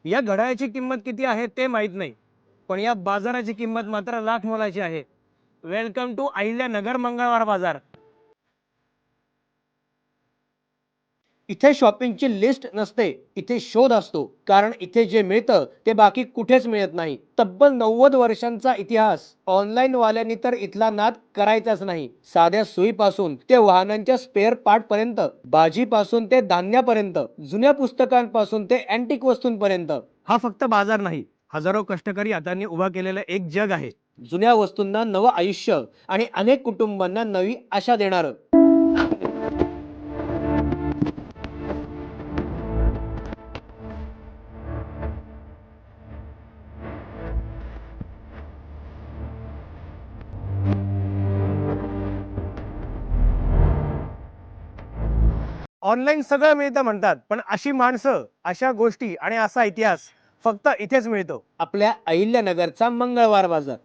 या घड्याळाची किंमत किती आहे ते माहित नाही, पण या बाजाराची किंमत मात्र लाख मोलाची आहे. वेलकम टू अहिल्यानगर मंगळवार बाजार. इथे शॉपिंगची लिस्ट नसते, इथे शोध असतो. कारण इथे जे मिळतं ते बाकी कुठेच मिळत नाही. तब्बल 90 वर्षांचा इतिहास. ऑनलाईन वाल्यांनी तर इथला नाद करायचाच नाही. साध्या सुईपासून ते वाहनांच्या स्पेअर पार्ट पर्यंत, भाजीपासून ते धान्यापर्यंत, जुन्या पुस्तकांपासून ते अँटिक वस्तूंपर्यंत. हा फक्त बाजार नाही, हजारो कष्टकरी हातांनी उभा केलेलं एक जग आहे. जुन्या वस्तूंना नवं आयुष्य आणि अनेक कुटुंबांना नवी आशा देणारं. ऑनलाईन सगळं मिळतं म्हणतात, पण अशी माणसं, अशा गोष्टी आणि असा इतिहास फक्त इथेच मिळतो. आपल्या अहिल्यानगरचा मंगळवार बाजार.